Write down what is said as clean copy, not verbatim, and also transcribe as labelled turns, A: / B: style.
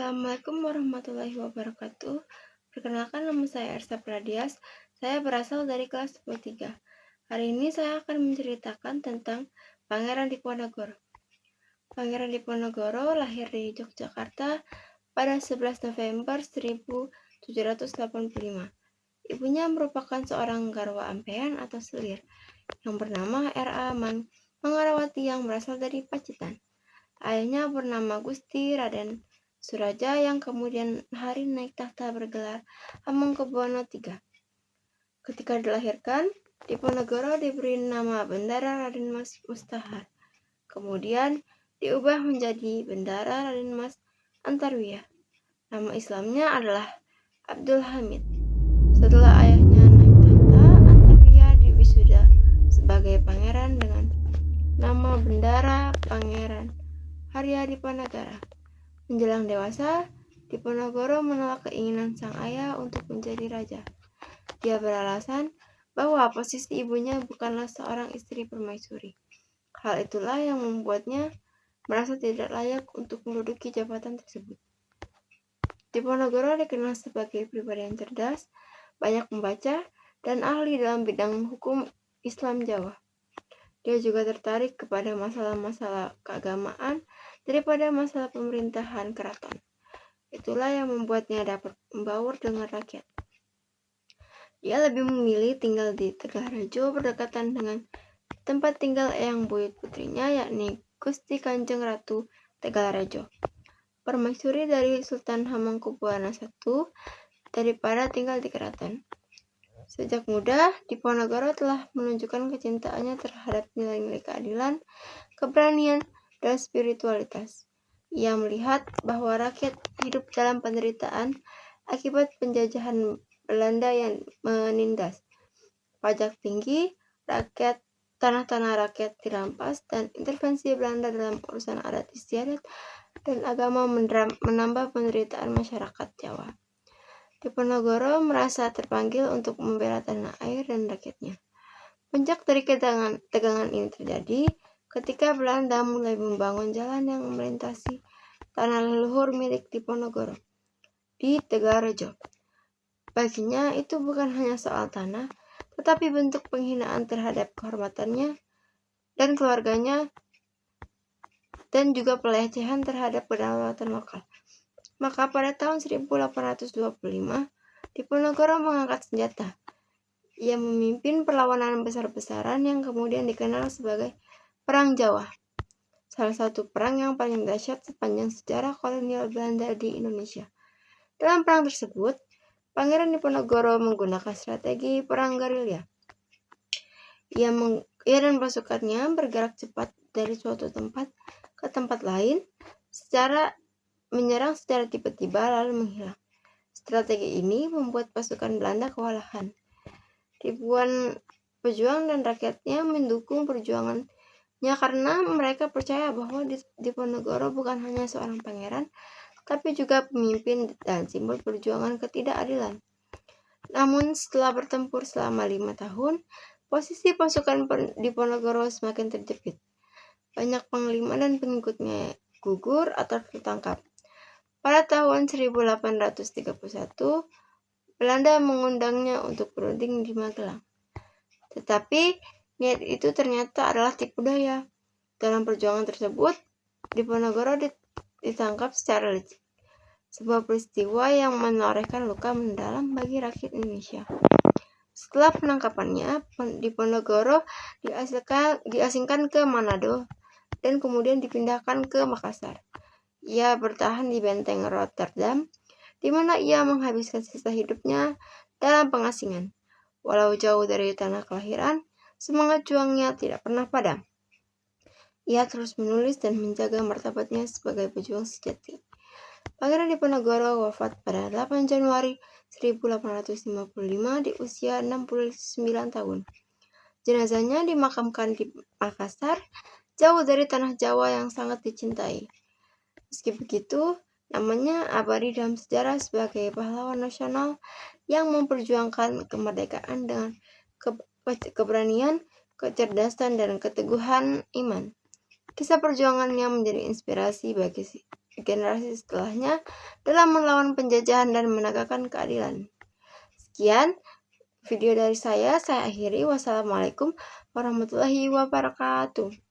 A: Assalamualaikum warahmatullahi wabarakatuh. Perkenalkan, nama saya Ersa Pradias. Saya berasal dari kelas 10-3. Hari ini saya akan menceritakan tentang Pangeran Diponegoro. Pangeran Diponegoro lahir di Yogyakarta pada 11 November 1785. Ibunya merupakan seorang garwa ampean atau selir yang bernama R.A. Manggarawati yang berasal dari Pacitan. Ayahnya bernama Gusti Raden Suraja yang kemudian hari naik tahta bergelar Hamengkubuwono III. Ketika dilahirkan, Diponegoro diberi nama Bendara Raden Mas Mustahar. Kemudian diubah menjadi Bendara Raden Mas Antarwiyah. Nama Islamnya adalah Abdul Hamid. Setelah ayahnya naik tahta, Antarwiyah diwisuda sebagai pangeran dengan nama Bendara Pangeran Haryadipanegara. Menjelang dewasa, Diponegoro menolak keinginan sang ayah untuk menjadi raja. Dia beralasan bahwa posisi ibunya bukanlah seorang istri permaisuri. Hal itulah yang membuatnya merasa tidak layak untuk menduduki jabatan tersebut. Diponegoro dikenal sebagai pribadi yang cerdas, banyak membaca, dan ahli dalam bidang hukum Islam Jawa. Dia juga tertarik kepada masalah-masalah keagamaan daripada masalah pemerintahan keraton. Itulah yang membuatnya dapat membaur dengan rakyat. Dia lebih memilih tinggal di Tegarajo berdekatan dengan tempat tinggal Eyang Buyut putrinya, yakni Gusti Kanjeng Ratu Tegarajo, permaisuri dari Sultan Hamengkubuwono I, daripada tinggal di keraton. Sejak muda, Diponegoro telah menunjukkan kecintaannya terhadap nilai-nilai keadilan, keberanian, dan spiritualitas. Ia melihat bahwa rakyat hidup dalam penderitaan akibat penjajahan Belanda yang menindas. Pajak tinggi, tanah-tanah rakyat dirampas, dan intervensi Belanda dalam urusan adat istiadat dan agama menambah penderitaan masyarakat Jawa. Diponegoro merasa terpanggil untuk membela tanah air dan rakyatnya. Puncak dari tegangan ini terjadi ketika Belanda mulai membangun jalan yang melintasi tanah leluhur milik Diponegoro di Tegarajo. Baginya itu bukan hanya soal tanah, tetapi bentuk penghinaan terhadap kehormatannya dan keluarganya, dan juga pelecehan terhadap kedaulatan lokal. Maka pada tahun 1825, Diponegoro mengangkat senjata. Ia memimpin perlawanan besar-besaran yang kemudian dikenal sebagai Perang Jawa, salah satu perang yang paling dahsyat sepanjang sejarah kolonial Belanda di Indonesia. Dalam perang tersebut, Pangeran Diponegoro menggunakan strategi perang gerilya. Ia dan pasukannya bergerak cepat dari suatu tempat ke tempat lain, menyerang secara tiba-tiba lalu menghilang. Strategi ini membuat pasukan Belanda kewalahan. Ribuan pejuang dan rakyatnya mendukung perjuangannya karena mereka percaya bahwa Diponegoro bukan hanya seorang pangeran, tapi juga pemimpin dan simbol perjuangan ketidakadilan. Namun setelah bertempur selama 5 tahun, posisi pasukan Diponegoro semakin terjepit. Banyak panglima dan pengikutnya gugur atau tertangkap. Pada tahun 1831, Belanda mengundangnya untuk berunding di Magelang. Tetapi niat itu ternyata adalah tipu daya. Dalam perjuangan tersebut, Diponegoro ditangkap secara licik. Sebuah peristiwa yang menorehkan luka mendalam bagi rakyat Indonesia. Setelah penangkapannya, Diponegoro diasingkan ke Manado dan kemudian dipindahkan ke Makassar. Ia bertahan di benteng Rotterdam, di mana ia menghabiskan sisa hidupnya dalam pengasingan. Walau jauh dari tanah kelahiran, semangat juangnya tidak pernah padam. Ia terus menulis dan menjaga martabatnya sebagai pejuang sejati. Pangeran Diponegoro wafat pada 8 Januari 1855 di usia 69 tahun. Jenazahnya dimakamkan di Makassar, jauh dari tanah Jawa yang sangat dicintai. Meski begitu, namanya abadi dalam sejarah sebagai pahlawan nasional yang memperjuangkan kemerdekaan dengan keberanian, kecerdasan, dan keteguhan iman. Kisah perjuangannya menjadi inspirasi bagi generasi setelahnya dalam melawan penjajahan dan menegakkan keadilan. Sekian video dari saya akhiri. Wassalamualaikum warahmatullahi wabarakatuh.